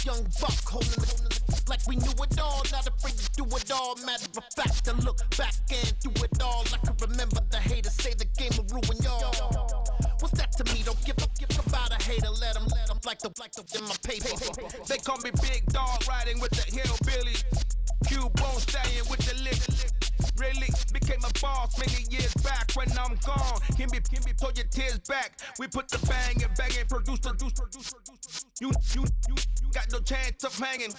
young buck holding it like we knew it all. Not afraid to do it all. Matter of fact, to look back and do it all. I can remember the haters say the game will ruin y'all. What's that to me? Don't give about a hater. Let them like the in my paper. They call me Big Dog, riding with the hillbilly. Cube-bone stallion with the lick. Really became a boss many years back. When I'm gone, can be pull your tears back. We put the bang and produce. You got no chance of hanging.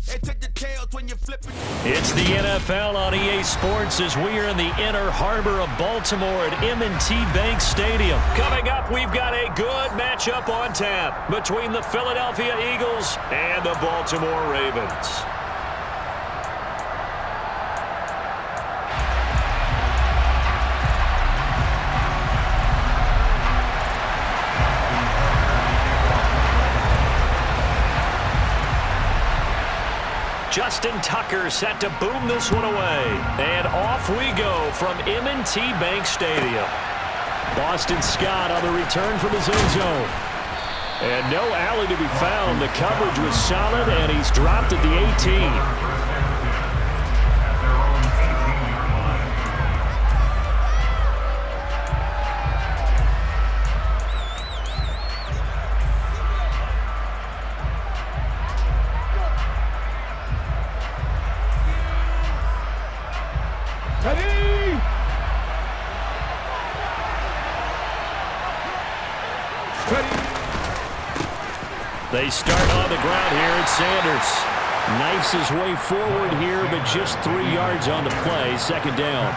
They take the tails when you're flipping. It's the NFL on EA Sports as we are in the inner harbor of Baltimore at M&T Bank Stadium. Coming up, we've got a good matchup on tap between the Philadelphia Eagles and the Baltimore Ravens. Justin Tucker set to boom this one away. And off we go from M&T Bank Stadium. Boston Scott on the return from his own zone. And no alley to be found. The coverage was solid, and he's dropped at the 18. They start on the ground here at Sanders. Knifes his way forward here, but just 3 yards on the play. Second down.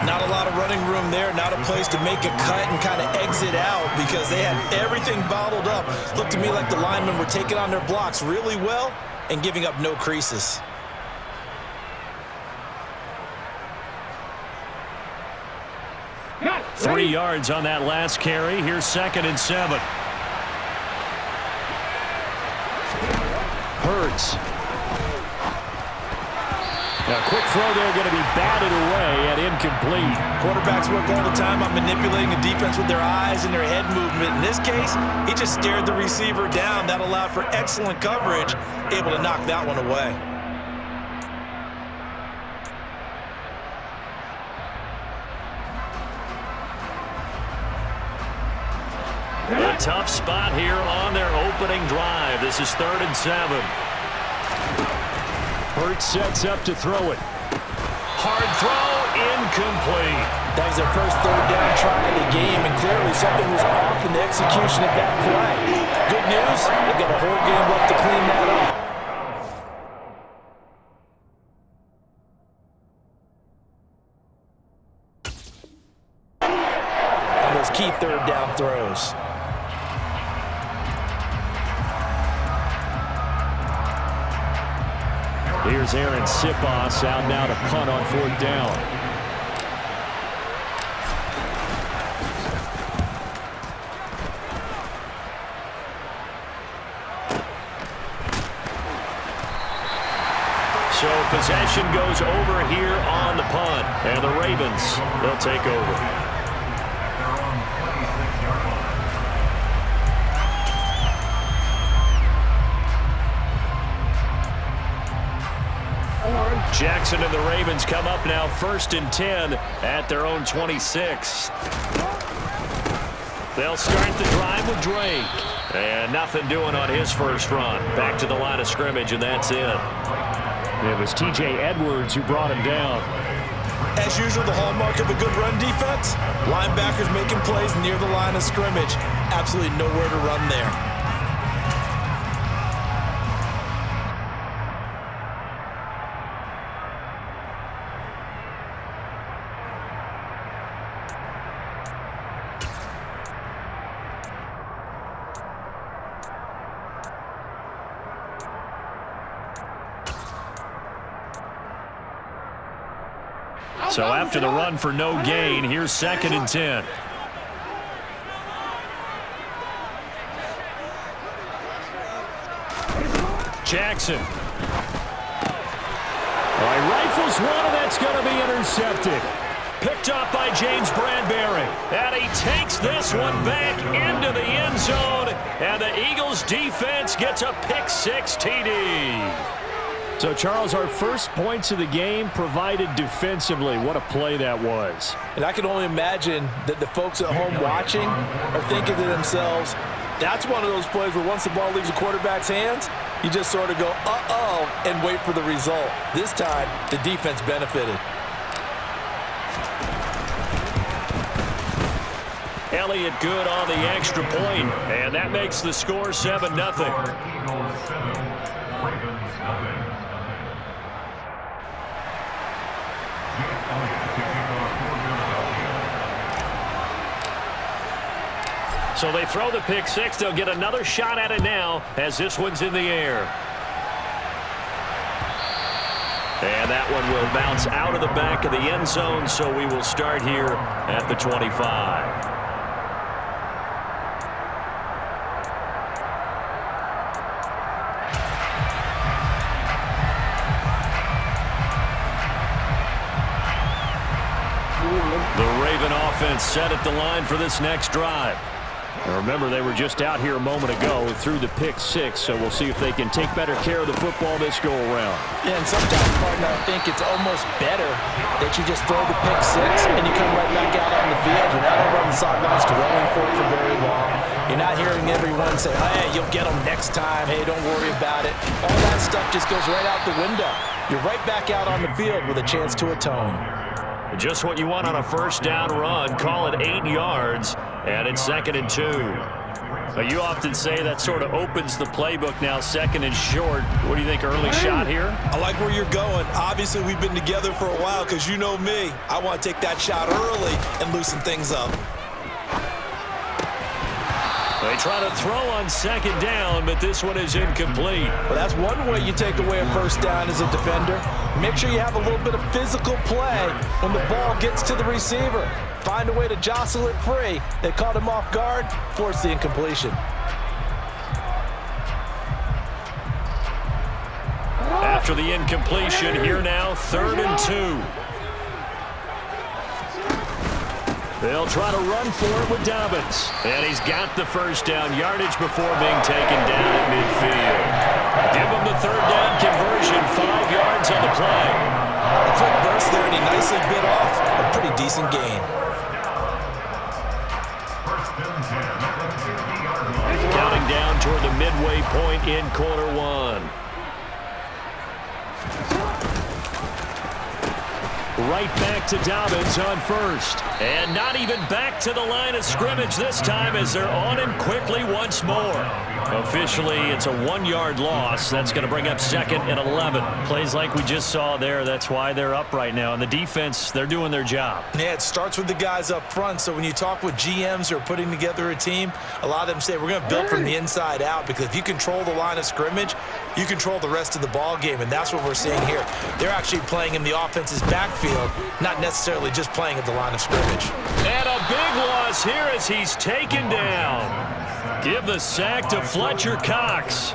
Not a lot of running room there. Not a place to make a cut and kind of exit out because they had everything bottled up. Looked to me like the linemen were taking on their blocks really well and giving up no creases. Three yards on that last carry. Here's 2nd and 7. Hurts. A quick throw there, going to be batted away and incomplete. Quarterbacks work all the time on manipulating the defense with their eyes and their head movement. In this case, he just stared the receiver down. That allowed for excellent coverage, able to knock that one away. A tough spot here on their opening drive. This is 3rd and 7. Hurts sets up to throw it. Hard throw, incomplete. That was their first 3rd down try of the game, and clearly something was off in the execution of that play. Good news, they've got a whole game left to clean that up. On those key 3rd down throws. Here's Aaron Sipos out now to punt on 4th down. So possession goes over here on the punt. And the Ravens, they'll take over. Jackson and the Ravens come up now 1st and 10 at their own 26. They'll start the drive with Drake. And nothing doing on his first run. Back to the line of scrimmage, and that's it. It was T.J. Edwards who brought him down. As usual, the hallmark of a good run defense, linebackers making plays near the line of scrimmage. Absolutely nowhere to run there. So after the run for no gain, here's 2nd and 10. Jackson. Well, he rifles one, and that's going to be intercepted. Picked up by James Bradbury. And he takes this one back into the end zone. And the Eagles defense gets a pick-6 TD. So, Charles, our first points of the game provided defensively. What a play that was. And I can only imagine that the folks at home watching are thinking to themselves, that's one of those plays where once the ball leaves the quarterback's hands, you just sort of go, uh-oh, and wait for the result. This time, the defense benefited. Elliott good on the extra point, and that makes the score 7-0. So they throw the pick-6. They'll get another shot at it now as this one's in the air. And that one will bounce out of the back of the end zone, so we will start here at the 25. The Raven offense set at the line for this next drive. And remember, they were just out here a moment ago through the pick-6, so we'll see if they can take better care of the football this go-around. Yeah, and sometimes, partner, I think it's almost better that you just throw the pick-6 and you come right back out on the field. You're not over on the sidelines dwelling for it for very long. You're not hearing everyone say, hey, you'll get them next time. Hey, don't worry about it. All that stuff just goes right out the window. You're right back out on the field with a chance to atone. Just what you want on a first down run. Call it 8 yards, and it's 2nd and 2. Now, you often say that sort of opens the playbook now, 2nd and short. What do you think, early shot here? I like where you're going. Obviously, we've been together for a while because you know me. I want to take that shot early and loosen things up. They try to throw on 2nd down, but this one is incomplete. Well, that's one way you take away a first down as a defender. Make sure you have a little bit of physical play when the ball gets to the receiver. Find a way to jostle it free. They caught him off guard, forced the incompletion. After the incompletion, here now, 3rd and 2. They'll try to run for it with Dobbins. And he's got the first down yardage before being taken down at midfield. Give him the 3rd down conversion, 5 yards on the play. A quick burst there, and he nicely bit off a pretty decent gain. Counting down toward the midway point in quarter 1. Right back to Dobbins on first. And not even back to the line of scrimmage this time as they're on him quickly once more. Officially, it's a 1-yard loss. That's going to bring up 2nd and 11. Plays like we just saw there. That's why they're up right now. And the defense, they're doing their job. Yeah, it starts with the guys up front. So when you talk with GMs who are putting together a team, a lot of them say we're going to build from the inside out, because if you control the line of scrimmage, you control the rest of the ball game, and that's what we're seeing here. They're actually playing in the offense's backfield, not necessarily just playing at the line of scrimmage. And a big loss here as he's taken down. Give the sack to Fletcher Cox.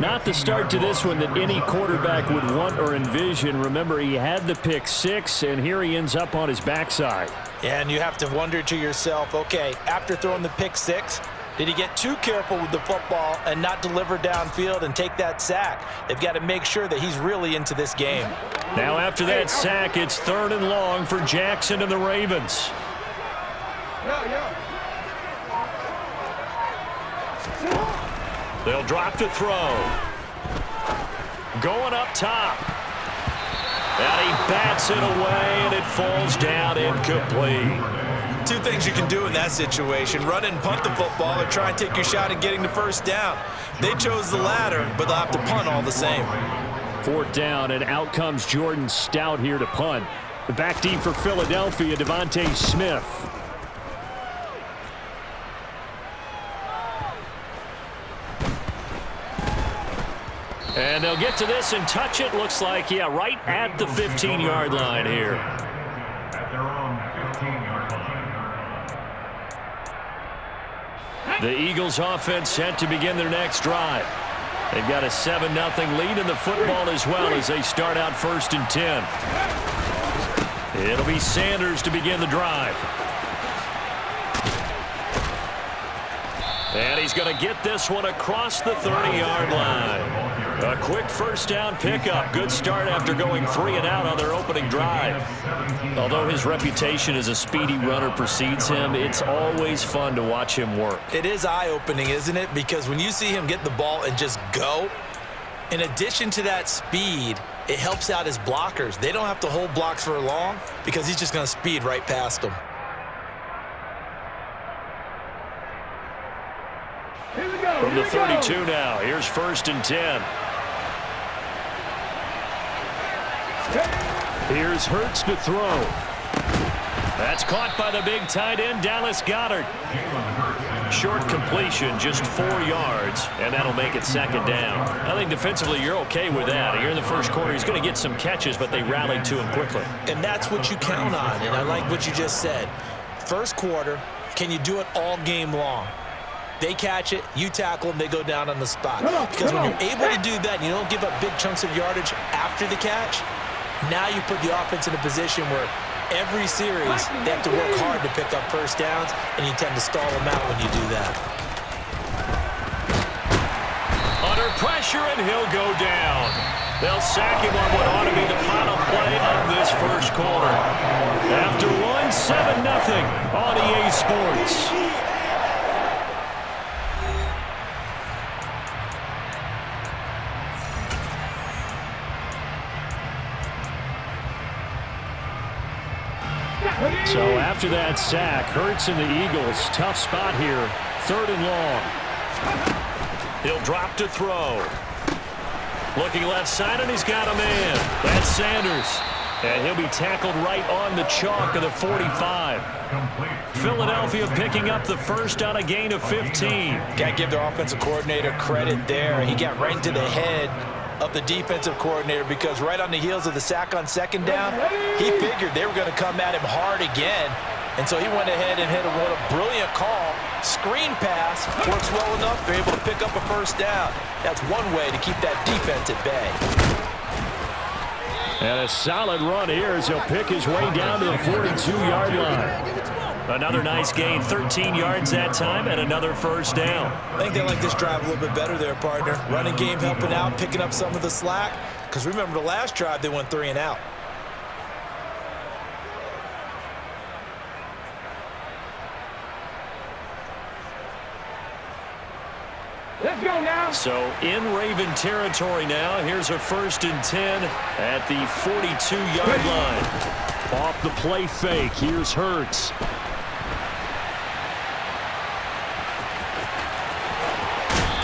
Not the start to this one that any quarterback would want or envision. Remember, he had the pick-6, and here he ends up on his backside. Yeah, and you have to wonder to yourself, okay, after throwing the pick-6, did he get too careful with the football and not deliver downfield and take that sack? They've got to make sure that he's really into this game. Now after that sack, it's 3rd and long for Jackson and the Ravens. They'll drop to throw. Going up top. And he bats it away, and it falls down incomplete. Two things you can do in that situation: run and punt the football, or try and take your shot at getting the first down. They chose the latter, but they'll have to punt all the same. 4th down, and out comes Jordan Stout here to punt. The back deep for Philadelphia, Devontae Smith. And they'll get to this and touch it. Looks like, yeah, right at the 15-yard line here. The Eagles offense set to begin their next drive. They've got a 7-0 lead in the football as well as they start out 1st and 10. It'll be Sanders to begin the drive. And he's going to get this one across the 30-yard line. A quick first down pickup. Good start after going 3 and out on their opening drive. Although his reputation as a speedy runner precedes him, it's always fun to watch him work. It is eye-opening, isn't it? Because when you see him get the ball and just go, in addition to that speed, it helps out his blockers. They don't have to hold blocks for long because he's just going to speed right past them. From the 32 now, here's 1st and 10. Here's Hurts to throw. That's caught by the big tight end, Dallas Goedert. Short completion, just 4 yards, and that'll make it 2nd down. I think defensively you're okay with that. Here in the first quarter, he's going to get some catches, but they rallied to him quickly. And that's what you count on, and I like what you just said. First quarter, can you do it all game long? They catch it, you tackle them, they go down on the spot. Because when you're able to do that and you don't give up big chunks of yardage after the catch, now you put the offense in a position where every series they have to work hard to pick up first downs, and you tend to stall them out when you do that. Under pressure, and he'll go down. They'll sack him on what ought to be the final play of this first quarter. After one, 7-0 on EA Sports. So after that sack, Hurts and the Eagles, tough spot here, 3rd and long. He'll drop to throw. Looking left side, and he's got a man. That's Sanders. And he'll be tackled right on the chalk of the 45. Philadelphia picking up the first on a gain of 15. Got to give their offensive coordinator credit there. He got right into the head of the defensive coordinator because right on the heels of the sack on 2nd down, he figured they were going to come at him hard again. And so he went ahead and hit what a brilliant call. Screen pass works well enough. They're able to pick up a first down. That's one way to keep that defense at bay. And a solid run here as he'll pick his way down to the 42-yard line. Another nice gain, 13 yards that time, and another first down. I think they like this drive a little bit better there, partner. Running game helping out, picking up some of the slack. Because remember the last drive, they went 3 and out. Let's go now. So in Raven territory now. Here's a 1st and 10 at the 42-yard line. Off the play fake. Here's Hurts.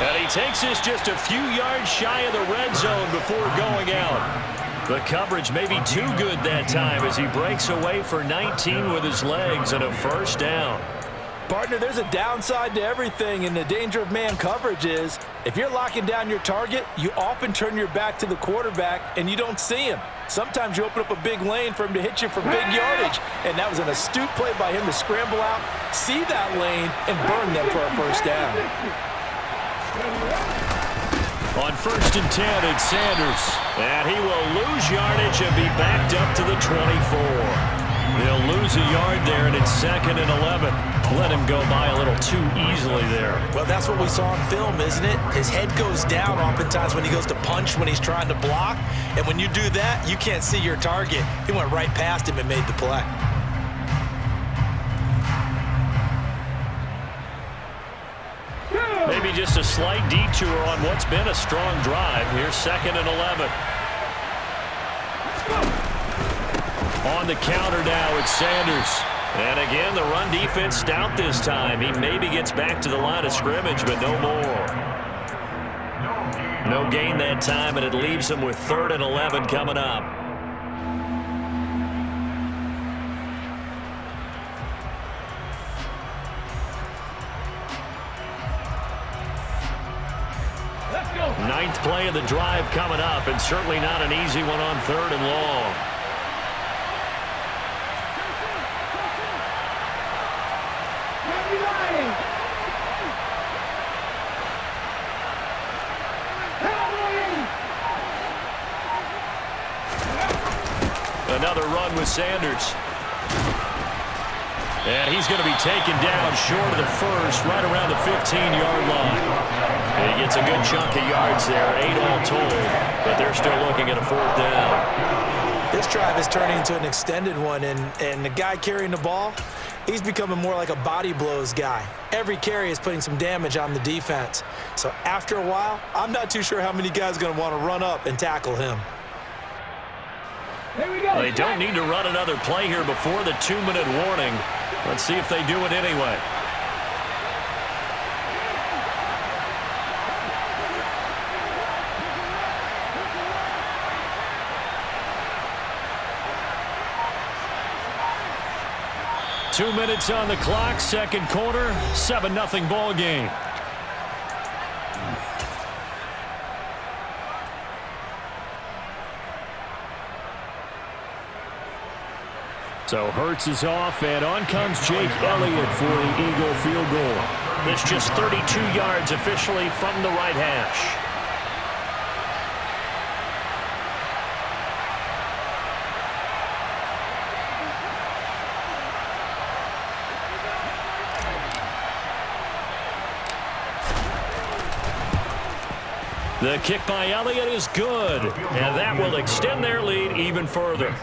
And he takes this just a few yards shy of the red zone before going out. The coverage may be too good that time as he breaks away for 19 with his legs and a first down. Partner, there's a downside to everything, and the danger of man coverage is if you're locking down your target, you often turn your back to the quarterback and you don't see him. Sometimes you open up a big lane for him to hit you for big yardage, and that was an astute play by him to scramble out, see that lane, and burn them for a first down. On 1st and 10, it's Sanders, and he will lose yardage and be backed up to the 24. They'll lose a yard there, and it's 2nd and 11. Let him go by a little too easily there. Well, that's what we saw in film, isn't it? His head goes down oftentimes when he goes to punch, when he's trying to block. And when you do that, you can't see your target. He went right past him and made the play. Maybe just a slight detour on what's been a strong drive. Here's 2nd and 11. On the counter now, it's Sanders. And again, the run defense stout this time. He maybe gets back to the line of scrimmage, but no more. No gain that time, and it leaves him with 3rd and 11 coming up. Ninth play of the drive coming up, and certainly not an easy one on 3rd and long. Another run with Sanders. And he's going to be taken down short of the first, right around the 15-yard line. He gets a good chunk of yards there, 8 all told, but they're still looking at a 4th down. This drive is turning into an extended one, and the guy carrying the ball, he's becoming more like a body blows guy. Every carry is putting some damage on the defense. So after a while, I'm not too sure how many guys are going to want to run up and tackle him. Here we go. They don't need to run another play here before the 2-minute warning. Let's see if they do it anyway. Two minutes on the clock, second quarter, 7-0 ball game. So Hurts is off, and on comes Jake Elliott for the Eagle field goal. This just 32 yards officially from the right hash. The kick by Elliott is good, and that will extend their lead even further.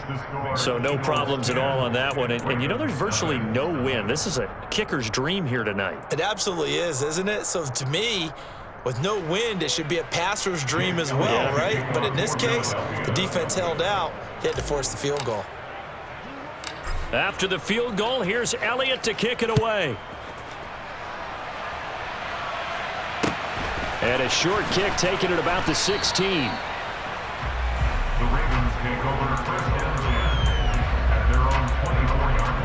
So no problems at all on that one. And you know, there's virtually no wind. This is a kicker's dream here tonight. It absolutely is, isn't it? So to me, with no wind, it should be a passer's dream as well, right? But in this case, the defense held out. He had to force the field goal. After the field goal, here's Elliott to kick it away. And a short kick taken at about the 16. The Ravens take over first and 10 at their own 24-yard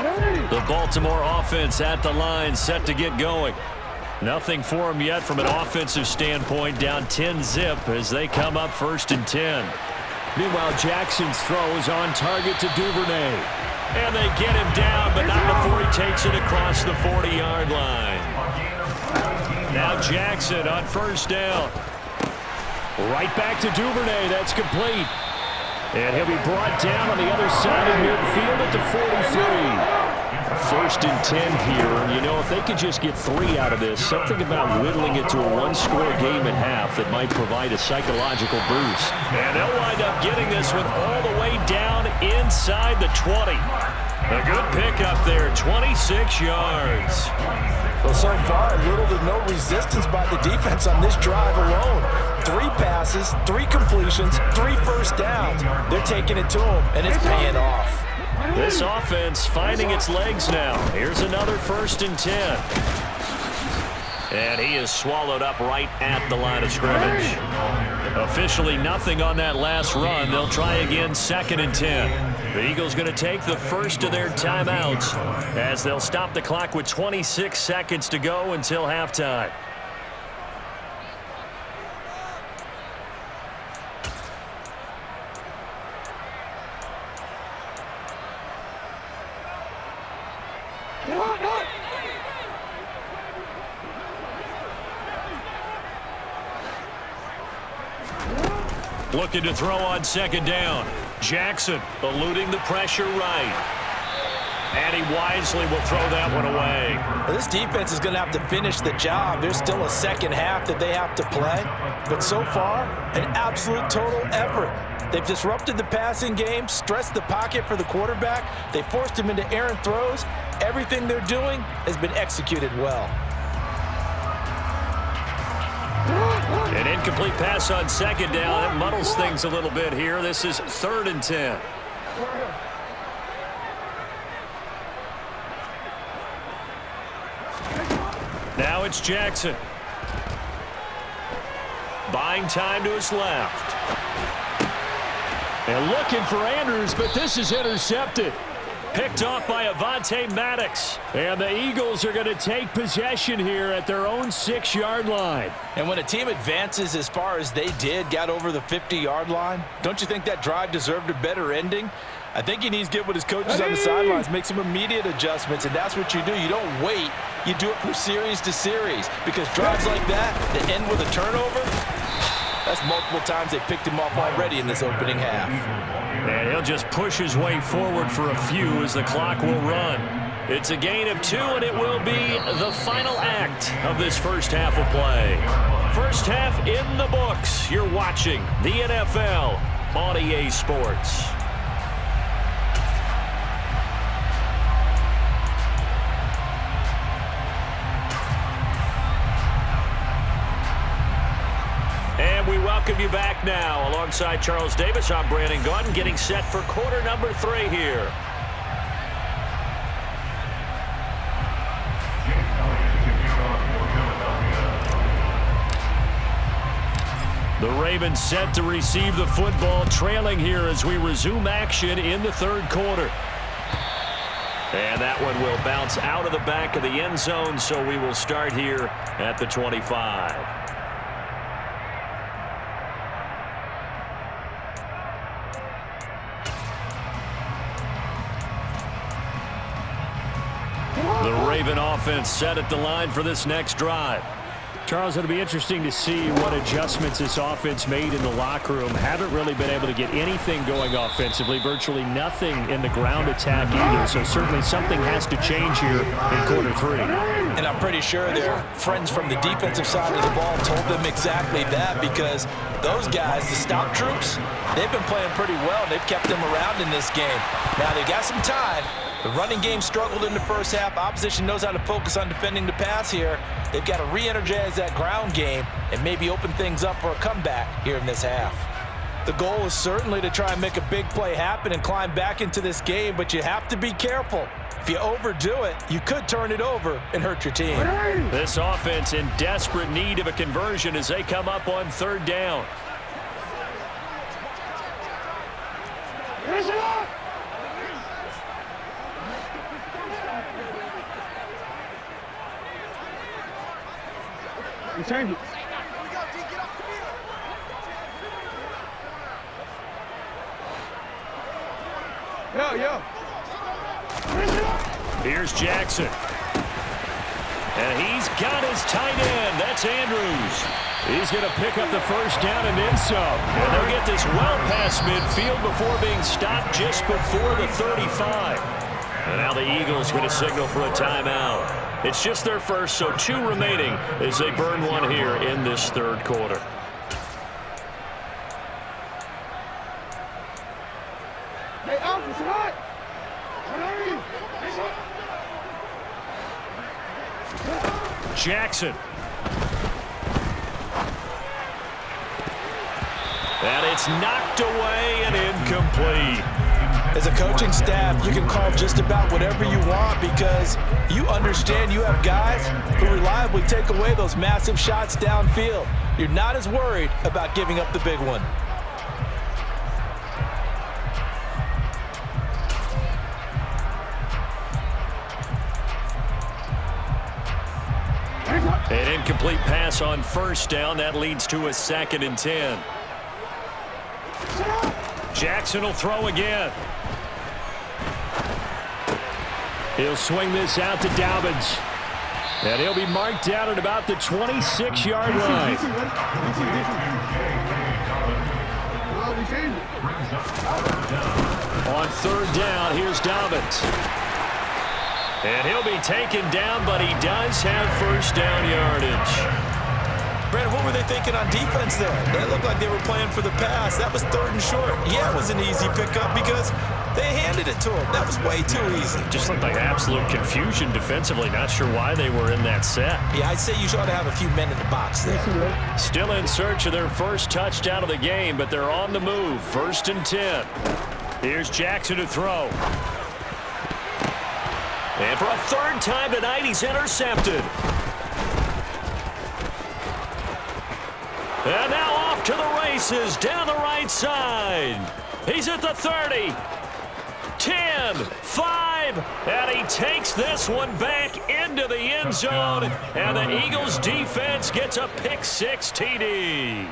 line. The Baltimore offense at the line, set to get going. Nothing for them yet from an offensive standpoint, down 10-zip as they come up 1st and 10. Meanwhile, Jackson's throw is on target to Duvernay. And they get him down, but not before he takes it across the 40-yard line. Now Jackson on 1st down. Right back to Duvernay. That's complete. And he'll be brought down on the other side of midfield at the 43. 1st and 10 here. You know, if they could just get 3 out of this, something about whittling it to a 1-score game at half that might provide a psychological boost. And they'll wind up getting this one all the way down inside the 20. A good pickup there, 26 yards. Well, so far, little to no resistance by the defense on this drive alone. 3 passes, 3 completions, 3 first downs. They're taking it to him, and it's paying off. This offense finding its legs now. Here's another 1st and 10. And he is swallowed up right at the line of scrimmage. Officially nothing on that last run. They'll try again 2nd and 10. The Eagles going to take the first of their timeouts as they'll stop the clock with 26 seconds to go until halftime. Looking to throw on 2nd down. Jackson eluding the pressure right. And he wisely will throw that one away. Well, this defense is going to have to finish the job. There's still a second half that they have to play. But so far, an absolute total effort. They've disrupted the passing game, stressed the pocket for the quarterback. They forced him into errant throws. Everything they're doing has been executed well. An incomplete pass on 2nd down. That muddles things a little bit here. This is 3rd and 10. Now it's Jackson. Buying time to his left. And looking for Andrews, but this is intercepted. Picked off by Avonte Maddox. And the Eagles are going to take possession here at their own 6-yard line. And when a team advances as far as they did, got over the 50-yard line, don't you think that drive deserved a better ending? I think he needs to get with his coaches on the sidelines, make some immediate adjustments, and that's what you do. You don't wait. You do it from series to series, because drives like that end with a turnover, that's multiple times they picked him off already in this opening half. And he'll just push his way forward for a few as the clock will run. It's a gain of 2, and it will be the final act of this first half of play. First half in the books. You're watching the NFL on EA Sports. And we welcome you back now. Alongside Charles Davis, I'm Brandon Gaudin, getting set for quarter number 3 here. The Ravens set to receive the football, trailing here as we resume action in the third quarter. And that one will bounce out of the back of the end zone, so we will start here at the 25. The Raven offense set at the line for this next drive. Charles, it'll be interesting to see what adjustments this offense made in the locker room. Haven't really been able to get anything going offensively, virtually nothing in the ground attack either, so certainly something has to change here in quarter 3. And I'm pretty sure their friends from the defensive side of the ball told them exactly that, because those guys, the stop troops, they've been playing pretty well. They've kept them around in this game. Now, they got some time. The running game struggled in the first half. Opposition knows how to focus on defending the pass here. They've got to re-energize that ground game and maybe open things up for a comeback here in this half. The goal is certainly to try and make a big play happen and climb back into this game, but you have to be careful. If you overdo it, you could turn it over and hurt your team. This offense in desperate need of a conversion as they come up on third down. Change it. Yo. Here's Jackson. And he's got his tight end. That's Andrews. He's going to pick up the first down and then some. And they'll get this well past midfield before being stopped just before the 35. And now the Eagles going to signal for a timeout. It's just their first, so 2 remaining as they burn one here in this third quarter. Hey, Alpha, it's hot. Jackson. And it's knocked away and incomplete. As a coaching staff, you can call just about whatever you want because you understand you have guys who reliably take away those massive shots downfield. You're not as worried about giving up the big one. An incomplete pass on first down. That leads to a 2nd and 10. Jackson will throw again. He'll swing this out to Dobbins. And he'll be marked down at about the 26-yard line. On third down, here's Dobbins. And he'll be taken down, but he does have first down yardage. Brandon, what were they thinking on defense there? They looked like they were playing for the pass. That was 3rd and short. Yeah, it was an easy pickup because they handed it to him. That was way too easy. Just looked like absolute confusion defensively. Not sure why they were in that set. Yeah, I'd say you ought to have a few men in the box there. Still in search of their first touchdown of the game, but they're on the move. 1st and 10. Here's Jackson to throw. And for a 3rd time tonight, he's intercepted. And now off to the races down the right side. He's at the 30. 10, 5, and he takes this one back into the end zone. And the Eagles defense gets a pick 6 TD.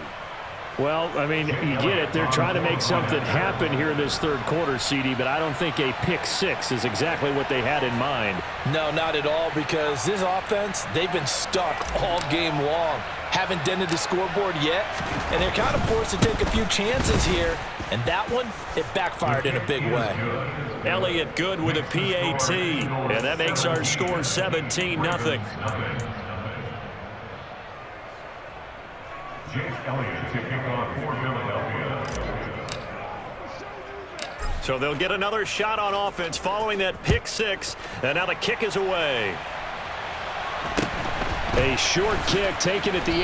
Well, I mean, you get it. They're trying to make something happen here in this third quarter, CD, but I don't think a pick six is exactly what they had in mind. No, not at all, because this offense, they've been stuck all game long. Haven't dented the scoreboard yet, and they're kind of forced to take a few chances here, and that one, it backfired in a big way. Elliott good with a PAT, and that makes our score 17-0. Jake Elliott to kick off for Philadelphia. So they'll get another shot on offense following that pick six, and now the kick is away. A short kick taken at the 18. The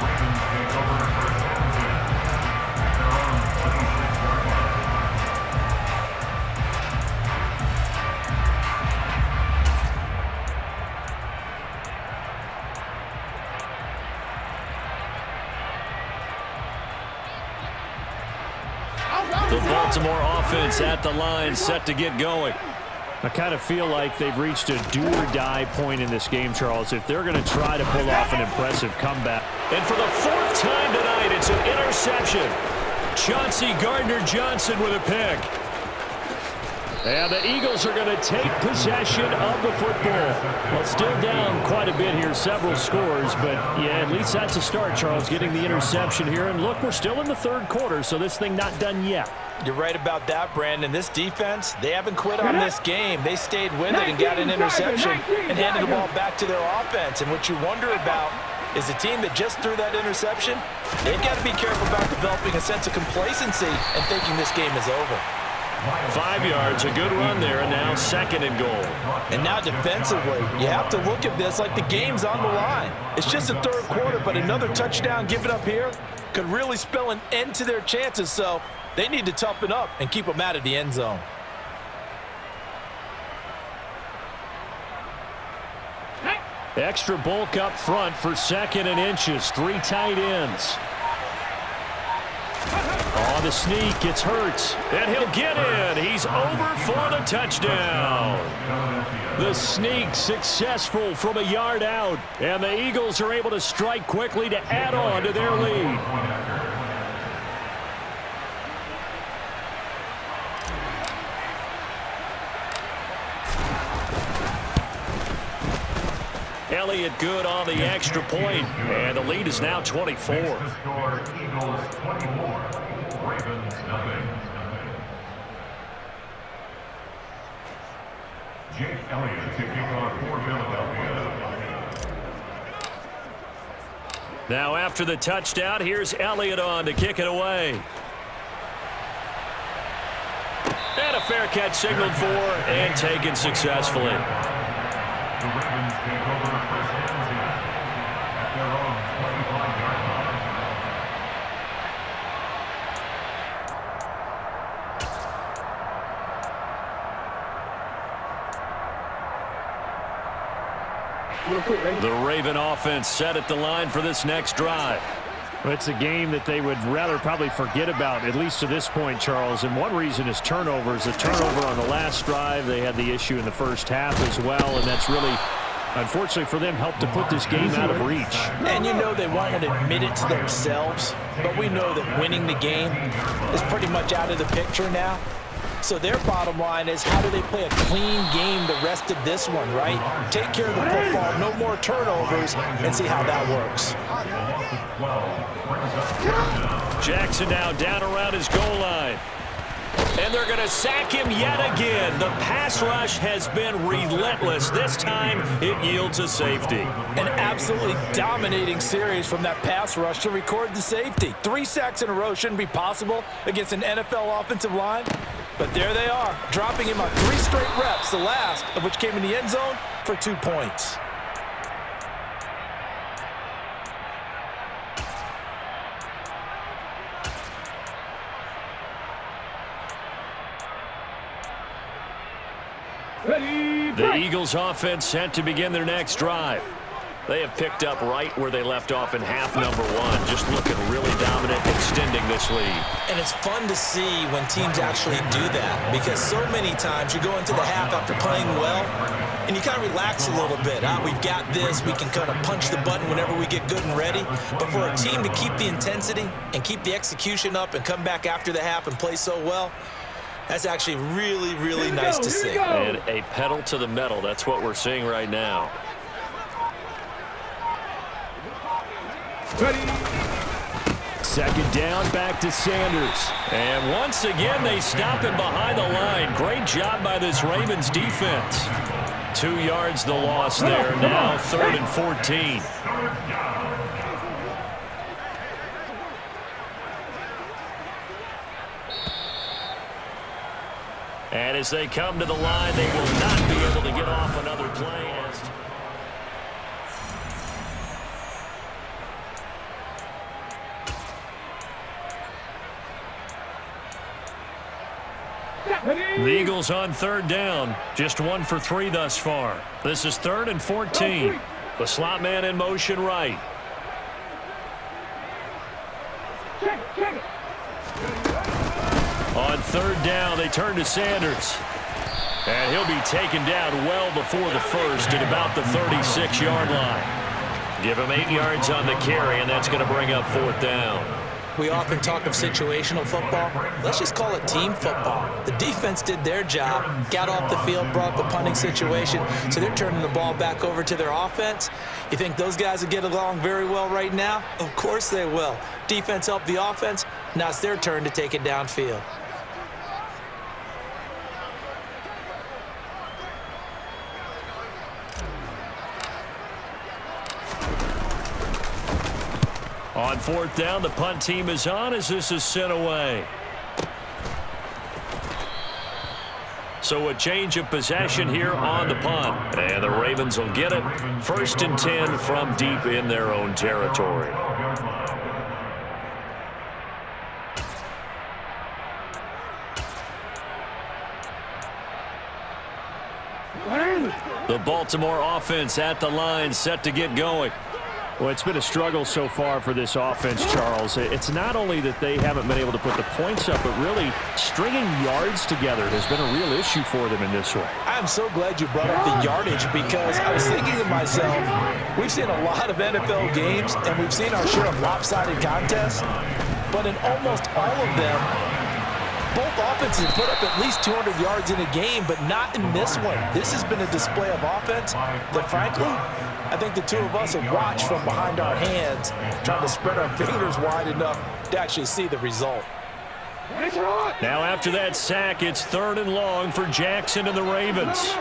Ravens take over for 17 at their own 26-yard line. The Baltimore offense at the line, set to get going. I kind of feel like they've reached a do-or-die point in this game, Charles, if they're going to try to pull off an impressive comeback. And for the fourth time tonight, it's an interception. Chauncey Gardner-Johnson with a pick. And the Eagles are going to take possession of the football. Well, still down quite a bit here, several scores, but yeah, at least that's a start, Charles, getting the interception here. And look, we're still in the third quarter, so this thing not done yet. You're right about that, Brandon. This defense, they haven't quit on this game. They stayed with it and got an interception and handed the ball back to their offense. And what you wonder about is the team that just threw that interception, they've got to be careful about developing a sense of complacency and thinking this game is over. 5 yards, a good run there, and now second and goal. And now defensively, you have to look at this like the game's on the line. It's just the third quarter, but another touchdown given up here could really spell an end to their chances, so they need to toughen up and keep them out of the end zone. Extra bulk up front for second and inches. 3 tight ends. On the sneak, it's Hurts, and he'll get in. He's over for the touchdown. The sneak successful from a yard out, and the Eagles are able to strike quickly to add on to their lead. Elliott good on the extra point, and the lead is now 24. The score, Eagles 24, Ravens nothing. Jake Elliott to kick off for Philadelphia. Now after the touchdown, here's Elliott on to kick it away. And a fair catch signaled for and taken successfully. The Ravens take over for 17 at their own 25-yard line. The Raven offense set at the line for this next drive. It's a game that they would rather probably forget about, at least to this point, Charles. And one reason is turnovers. A turnover on the last drive. They had the issue in the first half as well, and that's really, unfortunately for them, helped to put this game out of reach. And you know they won't admit it to themselves, but we know that winning the game is pretty much out of the picture now. So their bottom line is, how do they play a clean game the rest of this one, right? Take care of the football, no more turnovers, and see how that works. Jackson now down around his goal line. And they're going to sack him yet again. The pass rush has been relentless. This time, it yields a safety. An absolutely dominating series from that pass rush to record the safety. 3 sacks in a row shouldn't be possible against an NFL offensive line. But there they are, dropping him on 3 straight reps, the last of which came in the end zone for 2 points. The Eagles offense set to begin their next drive. They have picked up right where they left off in half number 1, just looking really dominant, extending this lead. And it's fun to see when teams actually do that, because so many times you go into the half after playing well, and you kind of relax a little bit. We've got this. We can kind of punch the button whenever we get good and ready. But for a team to keep the intensity and keep the execution up and come back after the half and play so well, that's actually really, really nice to see. And a pedal to the metal. That's what we're seeing right now. Ready. Second down, back to Sanders. And once again, they stop him behind the line. Great job by this Ravens defense. 2 yards the loss there. Now 3rd and 14. And as they come to the line, they will not be able to get off another play. The Eagles on 3rd down. Just 1 for 3 thus far. This is 3rd and 14. The slot man in motion right. On 3rd down, they turn to Sanders. And he'll be taken down well before the first at about the 36-yard line. Give him 8 yards on the carry, and that's going to bring up 4th down. We often talk of situational football. Let's just call it team football. The defense did their job, got off the field, brought up the punting situation, so they're turning the ball back over to their offense. You think those guys will get along very well right now? Of course they will. Defense helped the offense. Now it's their turn to take it downfield. On 4th down, the punt team is on as this is sent away. So a change of possession here on the punt. And the Ravens will get it. 1st and 10 from deep in their own territory. The Baltimore offense at the line, set to get going. Well, it's been a struggle so far for this offense, Charles. It's not only that they haven't been able to put the points up, but really stringing yards together has been a real issue for them in this one. I'm so glad you brought up the yardage because I was thinking to myself, we've seen a lot of NFL games and we've seen our share of lopsided contests, but in almost all of them, both offenses put up at least 200 yards in a game, but not in this one. This has been a display of offense that, frankly, I think the two of us have watched from behind our hands, trying to spread our fingers wide enough to actually see the result. Now after that sack, it's 3rd and long for Jackson and the Ravens.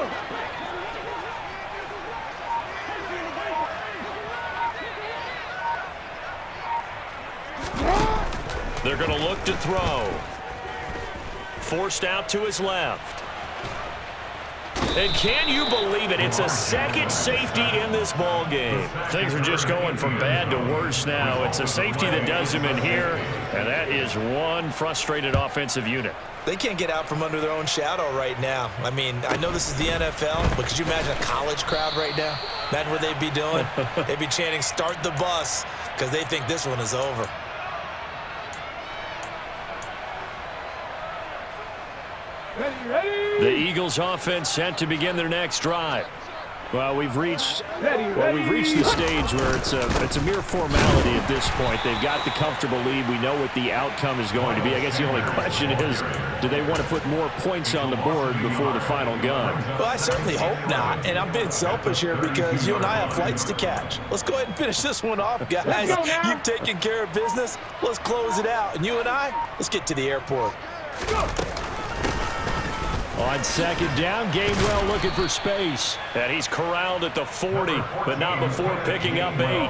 They're going to look to throw. Forced out to his left. And can you believe it? It's a second safety in this ball game. Things are just going from bad to worse now. It's a safety that does him in here, and that is one frustrated offensive unit. They can't get out from under their own shadow right now. I mean, I know this is the NFL, but could you imagine a college crowd right now? Imagine what they'd be doing. They'd be chanting, "Start the bus," because they think this one is over. The Eagles offense set to begin their next drive. Well, we've reached the stage where it's a mere formality at this point. They've got the comfortable lead. We know what the outcome is going to be. I guess the only question is, do they want to put more points on the board before the final gun? Well, I certainly hope not. And I'm being selfish here because you and I have flights to catch. Let's go ahead and finish this one off, guys. You've taken care of business. Let's close it out. And you and I, let's get to the airport. On 2nd down, Gainwell looking for space. And he's corralled at the 40, but not before picking up 8.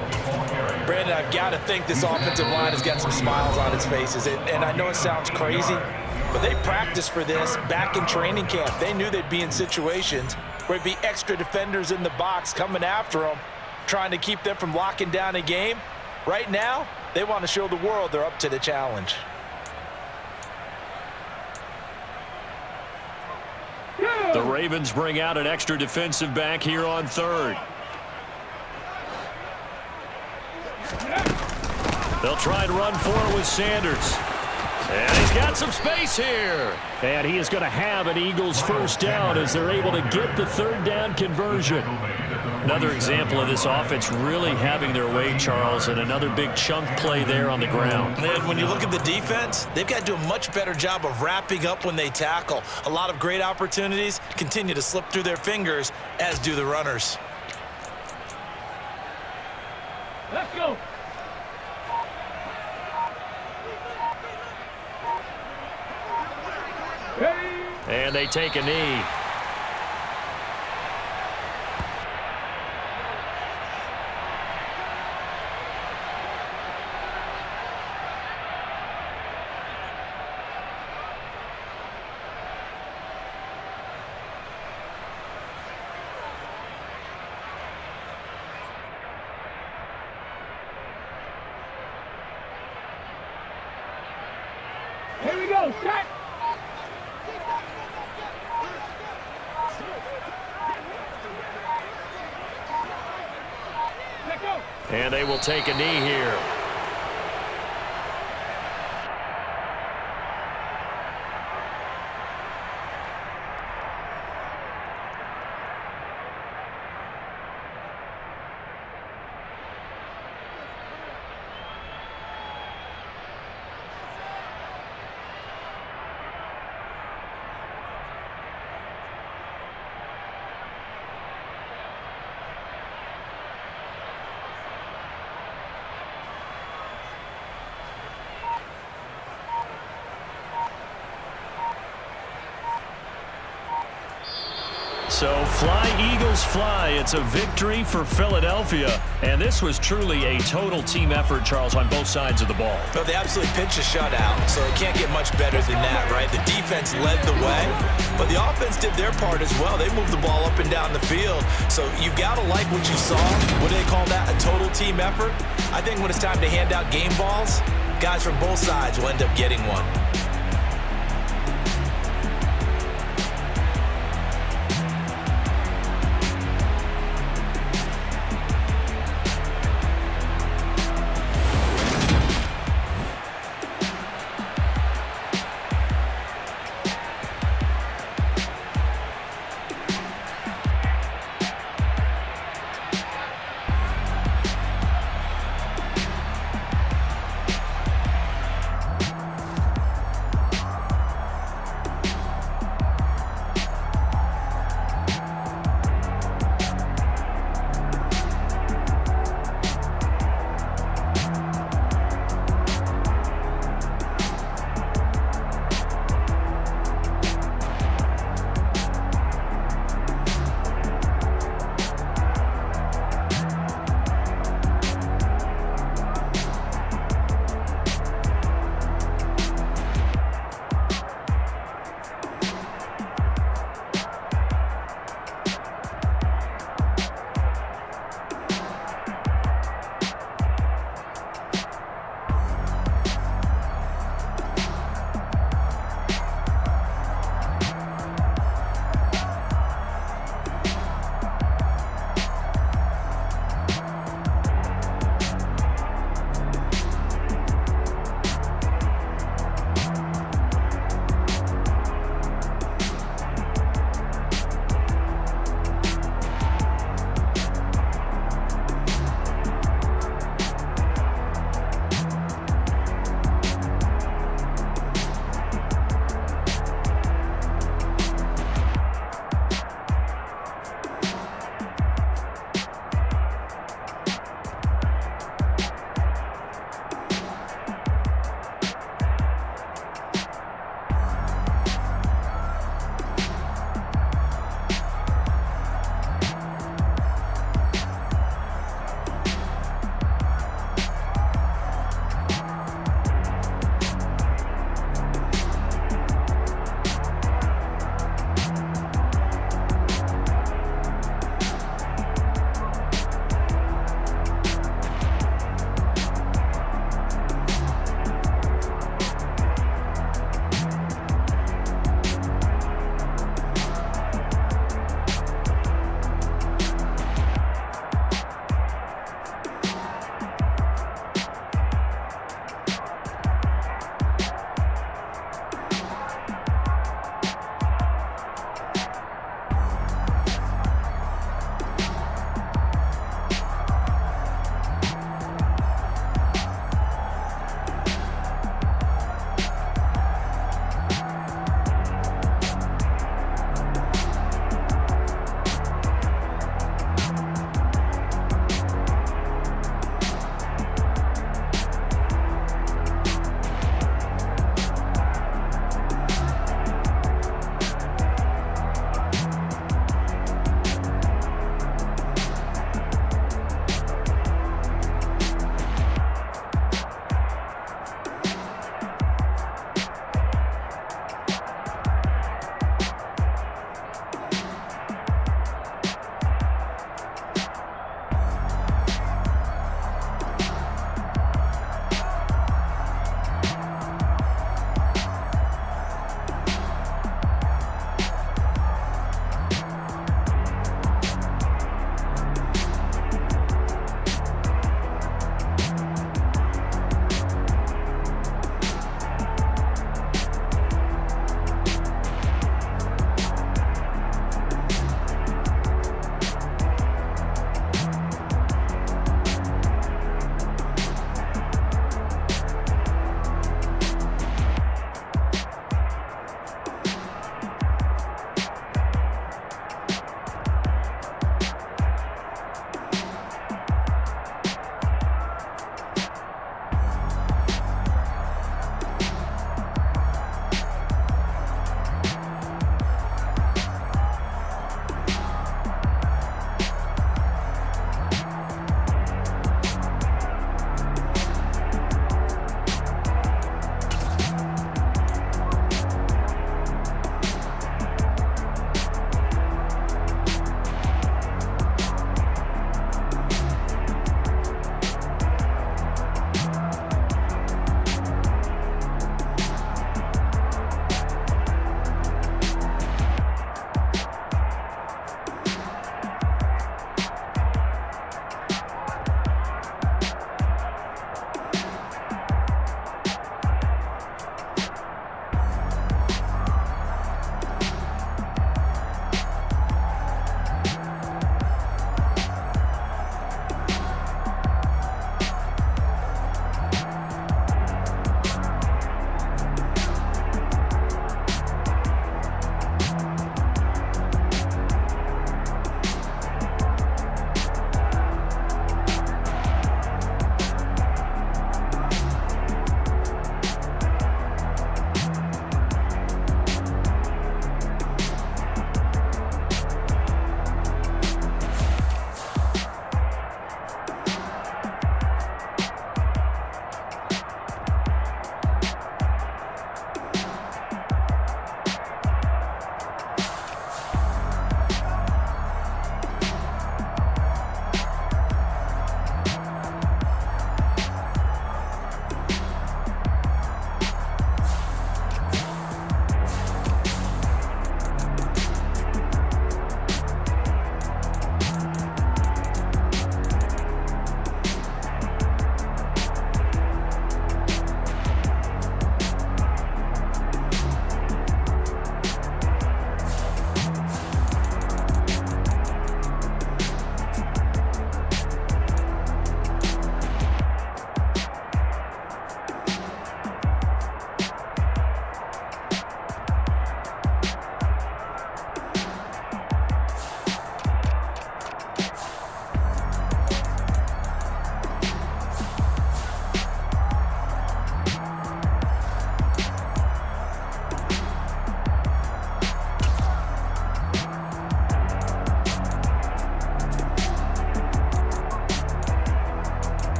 Brandon, I've got to think this offensive line has got some smiles on its faces. And I know it sounds crazy, but they practiced for this back in training camp. They knew they'd be in situations where it'd be extra defenders in the box coming after them, trying to keep them from locking down a game. Right now, they want to show the world they're up to the challenge. The Ravens bring out an extra defensive back here on 3rd. They'll try and run for it with Sanders. And he's got some space here. And he is going to have an Eagles first down as they're able to get the third down conversion. Another example of this offense really having their way, Charles, and another big chunk play there on the ground. And when you look at the defense, they've got to do a much better job of wrapping up when they tackle. A lot of great opportunities continue to slip through their fingers, as do the runners. Let's go. And they take a knee. Here we go. Shot. Let go. And they will take a knee here. So fly, Eagles, fly. It's a victory for Philadelphia. And this was truly a total team effort, Charles, on both sides of the ball. No, they absolutely pitched a shutout, so it can't get much better than that, right? The defense led the way, but the offense did their part as well. They moved the ball up and down the field. So you've got to like what you saw. What do they call that? A total team effort? I think when it's time to hand out game balls, guys from both sides will end up getting one.